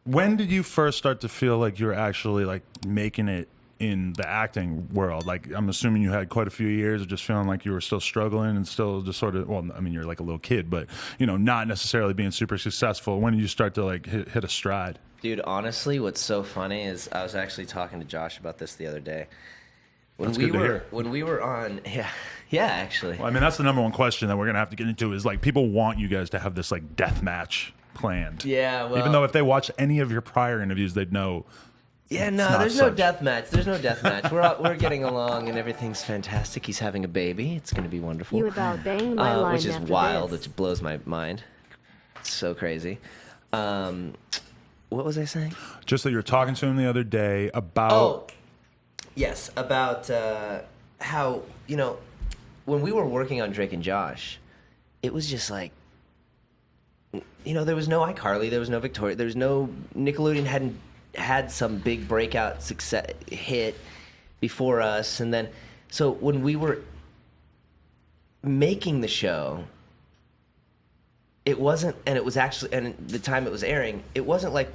When did you first start to feel like you were actually like making it in the acting world? Like, I'm assuming you had quite a few years of just feeling like you were still struggling and still just sort of, well, I mean, you're like a little kid, but, you know, not necessarily being super successful. When did you start to like hit a stride? Dude, honestly, what's so funny is I was actually talking to Josh about this the other day. When we were on, actually. Well, I mean, that's the number one question that we're gonna have to get into is like people want you guys to have this like death match planned. Yeah, well, even though if they watch any of your prior interviews, they'd know. Yeah, no, there's no death match. There's no death match. We're getting along and everything's fantastic. He's having a baby. It's gonna be wonderful. You about banged my line which is after wild. this. It blows my mind. It's so crazy. What was I saying? Just that you were talking to him the other day about. Oh, yes, about how, you know, when we were working on Drake and Josh, it was just like, you know, there was no iCarly, there was no Victoria, there was no Nickelodeon hadn't had some big breakout success hit before us, and then so when we were making the show, it wasn't, and it was actually, and the time it was airing, it wasn't like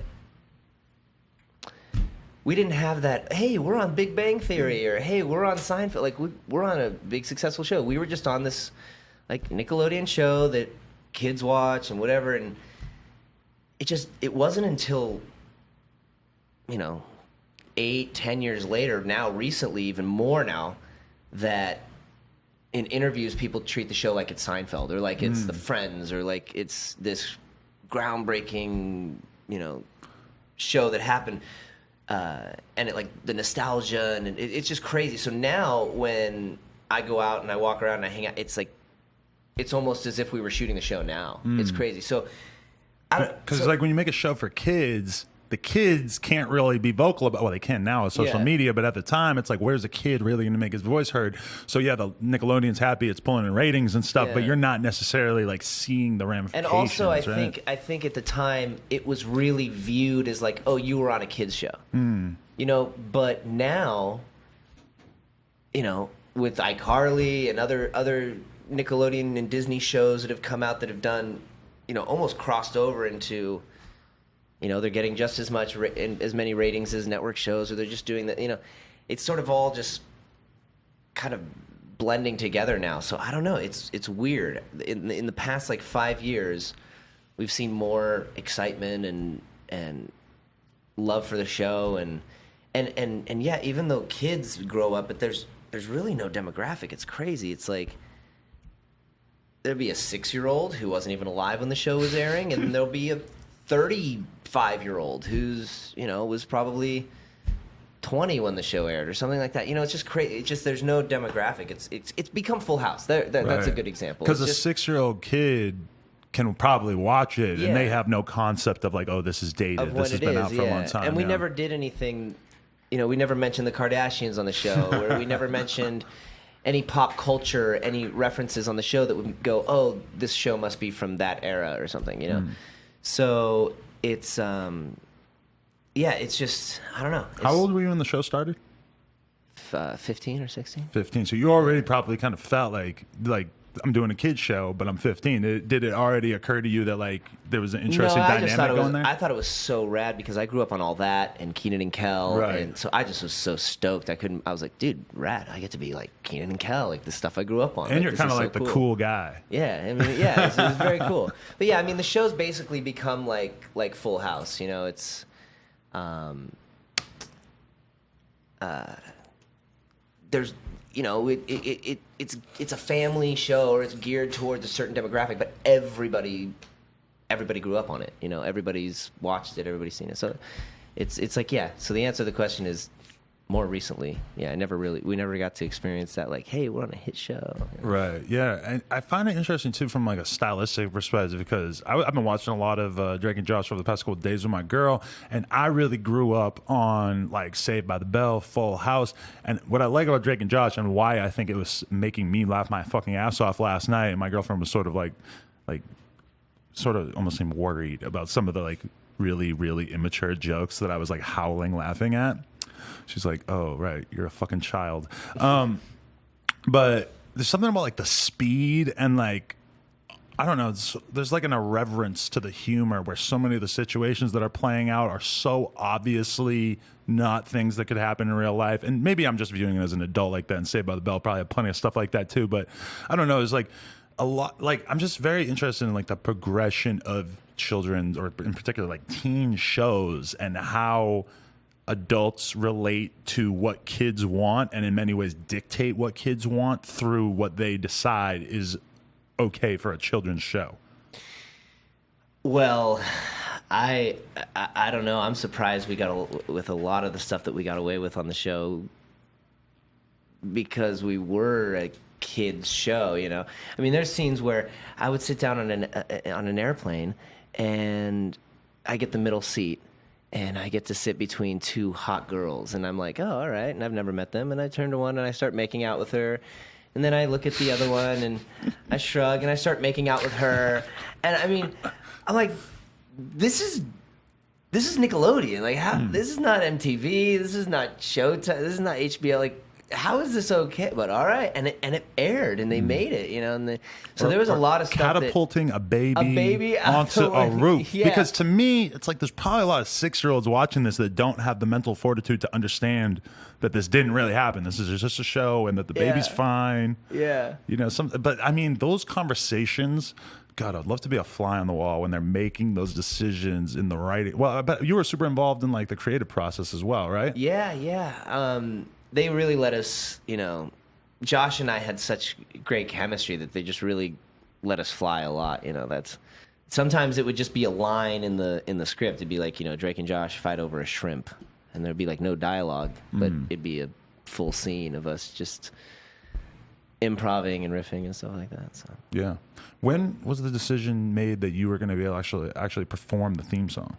we didn't have that, hey, we're on Big Bang Theory, or hey, we're on Seinfeld. Like, we're on a big successful show. We were just on this, like, Nickelodeon show that kids watch and whatever. And it wasn't until, you know, 8-10 years later, now recently, even more now, that in interviews people treat the show like it's Seinfeld, or like it's the Friends, or like it's this groundbreaking, you know, show that happened. And it, like, the nostalgia, and it's just crazy. So now when I go out and I walk around and I hang out, it's like, it's almost as if we were shooting the show now. It's crazy. So, because like when you make a show for kids, the kids can't really be vocal about, well, they can now with social media, but at the time it's like, where's a kid really going to make his voice heard? So yeah, the Nickelodeon's happy, it's pulling in ratings and stuff, but you're not necessarily like seeing the ramifications. And also, right? I think at the time it was really viewed as like, oh, you were on a kids show, you know. But now, you know, with iCarly and other Nickelodeon and Disney shows that have come out that have done, you know, almost crossed over into, you know, they're getting just as much as many ratings as network shows, or they're just doing that. You know, it's sort of all just kind of blending together now. So I don't know. It's weird. In the past like 5 years, we've seen more excitement and love for the show, and yeah, even though kids grow up, but there's really no demographic. It's crazy. It's like there'd be a 6-year-old who wasn't even alive when the show was airing, and there'll be a 35-year-old who's, you know, was probably 20 when the show aired or something like that. You know, it's just crazy. It's just, there's no demographic. It's become Full House. That's a good example. Because a 6-year-old kid can probably watch it and they have no concept of like, oh, this is dated. This has been out for a long time. And we never did anything, you know, we never mentioned the Kardashians on the show, or we never mentioned any pop culture, any references on the show that would go, oh, this show must be from that era or something, you know? So it's, it's just, I don't know. How old were you when the show started? 15 or 16. 15. So you already probably kind of felt like I'm doing a kid's show, but I'm 15. Did it already occur to you that like there was an interesting dynamic going there? I thought it was so rad because I grew up on all that and Keenan and Kel, and so I just was so stoked. I was like, dude, rad! I get to be like Keenan and Kel, like the stuff I grew up on. And like, you're kind of like the cool guy. Yeah, I mean, yeah, it was very cool. But yeah, I mean, the show's basically become like Full House. You know, it's there's, you know, it's a family show, or it's geared towards a certain demographic, but everybody grew up on it. You know, everybody's watched it, everybody's seen it. So it's like, yeah. So the answer to the question is more recently. Yeah, we never got to experience that. Like, hey, we're on a hit show. Right. Yeah, and I find it interesting too from like a stylistic perspective, because I've been watching a lot of Drake and Josh over the past couple of days with my girl, and I really grew up on like Saved by the Bell, Full House, and what I like about Drake and Josh, and why I think it was making me laugh my fucking ass off last night, and my girlfriend was sort of almost seemed worried about some of the like really, really immature jokes that I was like howling laughing at. She's like, oh, right, you're a fucking child. But there's something about like the speed and like I don't know. There's like an irreverence to the humor where so many of the situations that are playing out are so obviously not things that could happen in real life. And maybe I'm just viewing it as an adult like that, and Saved by the Bell probably have plenty of stuff like that too. But I don't know. There's like a lot. Like I'm just very interested in like the progression of children's, or in particular like teen shows, and how adults relate to what kids want, and in many ways dictate what kids want through what they decide is okay for a children's show. Well, I don't know. I'm surprised we got with a lot of the stuff that we got away with on the show, because we were a kids show, you know. I mean, there's scenes where I would sit down on an airplane, and I get the middle seat, and I get to sit between two hot girls, and I'm like, oh, all right, and I've never met them, and I turn to one and I start making out with her, and then I look at the other one and I shrug and I start making out with her, and I mean, I'm like, this is Nickelodeon, like how this is not MTV, this is not Showtime, this is not HBO, like how is this okay? But all right, and it aired, and they made it, you know. And so there was a lot of stuff catapulting a baby onto a roof. Yeah. Because to me, it's like there's probably a lot of 6-year-olds watching this that don't have the mental fortitude to understand that this didn't really happen. This is just a show, and that the baby's fine. Yeah, you know, but I mean, those conversations. God, I'd love to be a fly on the wall when they're making those decisions in the writing. Well, I bet you were super involved in like the creative process as well, right? Yeah. They really let us, you know, Josh and I had such great chemistry that they just really let us fly a lot. You know, sometimes it would just be a line in the script. It'd be like, you know, Drake and Josh fight over a shrimp, and there'd be like no dialogue, but it'd be a full scene of us just improvising and riffing and stuff like that. So yeah. When was the decision made that you were going to be able to actually perform the theme song?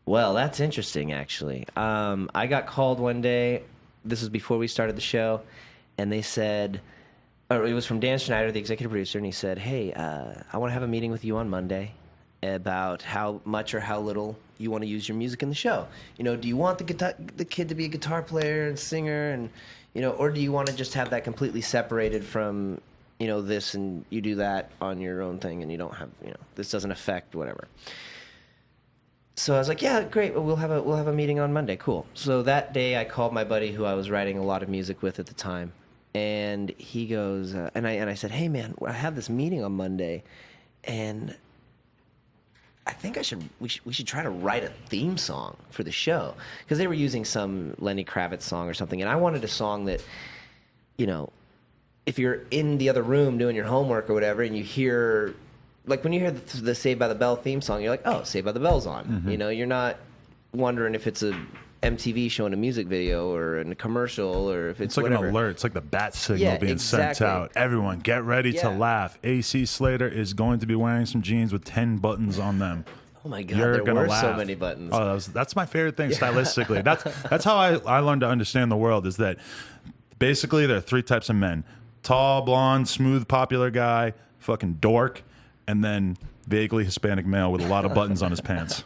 Well, that's interesting, actually. I got called one day. This was before we started the show, and they said, or it was from Dan Schneider, the executive producer, and he said, hey, I want to have a meeting with you on Monday about how much or how little you want to use your music in the show. You know, do you want the kid to be a guitar player and singer, and you know, or do you want to just have that completely separated from, you know, this, and you do that on your own thing, and you don't have, you know, this doesn't affect whatever. So I was like, yeah, great. Well, we'll have a meeting on Monday. Cool. So that day I called my buddy who I was writing a lot of music with at the time, and he goes, and I said, hey man, I have this meeting on Monday, and I think we should try to write a theme song for the show, because they were using some Lenny Kravitz song or something, and I wanted a song that, you know, if you're in the other room doing your homework or whatever, and you hear. Like when you hear the Saved by the Bell theme song, you're like, oh, Saved by the Bell's on. Mm-hmm. You know, you're not wondering if it's a MTV showing a music video or in a commercial, or if it's like whatever. An alert. It's like the bat signal being sent out. Everyone, get ready to laugh. AC Slater is going to be wearing some jeans with 10 buttons on them. Oh my God, there were so many buttons. Oh, that's my favorite thing stylistically. That's how I learned to understand the world, is that basically there are 3 types of men. Tall, blonde, smooth, popular guy, fucking dork, and then vaguely Hispanic male with a lot of buttons on his pants.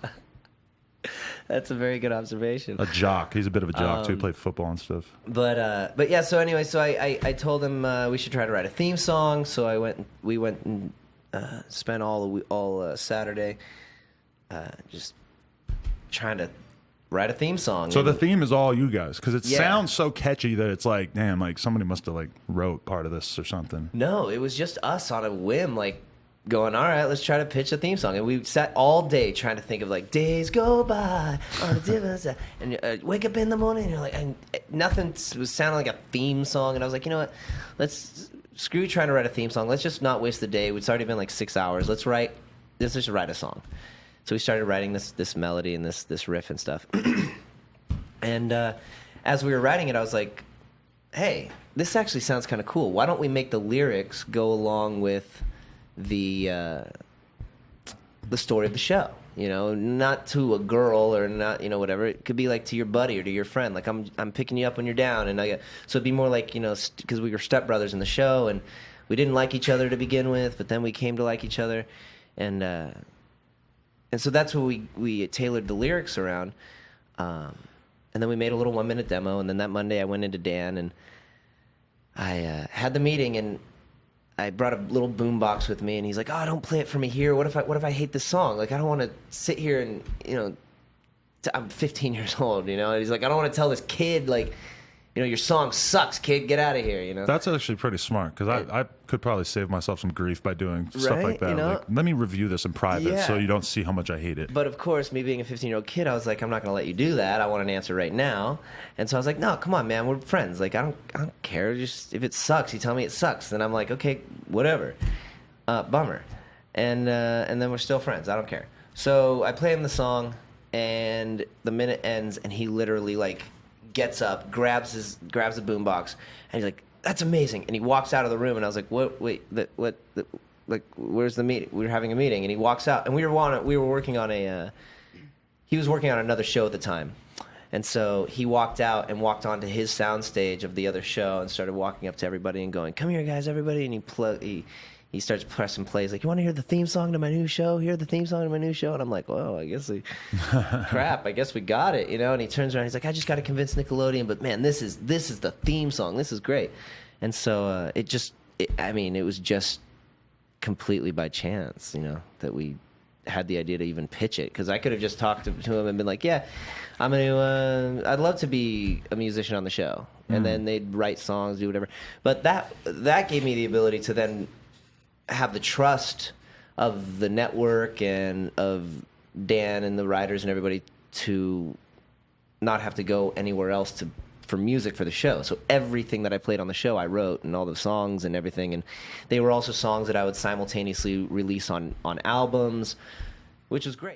That's a very good observation. A jock. He's a bit of a jock too. He played football and stuff. But yeah. So anyway, so I told him we should try to write a theme song. So we went and spent all Saturday just trying to write a theme song. So the theme is all you guys, because it sounds so catchy that it's like, damn, like somebody must have like wrote part of this or something. No, it was just us on a whim, like going, all right, let's try to pitch a theme song. And we sat all day trying to think of like days go by on a different side, and wake up in the morning, and you're like, and nothing was sounding like a theme song. And I was like, you know what, let's screw trying to write a theme song. Let's just not waste the day. It's already been like 6 hours. Let's just write a song. So we started writing this melody and this riff and stuff. And as we were writing it, I was like, hey, this actually sounds kind of cool. Why don't we make the lyrics go along with the story of the show? You know, not to a girl or not, you know, whatever. It could be like to your buddy or to your friend. Like I'm picking you up when you're down, and so it'd be more like, you know, because we were stepbrothers in the show, and we didn't like each other to begin with, but then we came to like each other, and so that's what we tailored the lyrics around, and then we made a little 1-minute demo, and then that Monday I went into Dan, and I had the meeting, and I brought a little boombox with me, and he's like, "Oh, don't play it for me here. What if I hate this song? Like, I don't want to sit here and I'm 15 years old, And he's like, I don't want to tell this kid like, your song sucks, kid. Get out of here, That's actually pretty smart because I could probably save myself some grief by doing stuff like that. Like, let me review this in private so you don't see how much I hate it. But of course, me being a 15-year-old kid, I was like, I'm not going to let you do that. I want an answer right now. And so I was like, no, come on, man. We're friends. Like, I don't care. Just if it sucks, you tell me it sucks. Then I'm like, okay, whatever. Bummer. And then we're still friends. I don't care. So I play him the song, and the minute ends, and he literally like gets up, grabs the boombox, and he's like, "That's amazing!" And he walks out of the room, and I was like, "What? Wait, like, where's the meeting? We were having a meeting." And he walks out, and we were working on he was working on another show at the time, and so he walked out and walked onto his soundstage of the other show and started walking up to everybody and going, "Come here, guys, everybody!" And he starts pressing plays like, "You want to hear the theme song to my new show? Hear the theme song to my new show?" And I'm like, "Well, I guess crap. I guess we got it, And he turns around, he's like, "I just got to convince Nickelodeon, but man, this is the theme song. This is great." And so it was just completely by chance, that we had the idea to even pitch it, because I could have just talked to him and been like, "Yeah, I'd love to be a musician on the show," and then they'd write songs, do whatever. But that gave me the ability to then have the trust of the network and of Dan and the writers and everybody to not have to go anywhere else for music for the show. So everything that I played on the show, I wrote, and all the songs and everything. And they were also songs that I would simultaneously release on albums, which was great.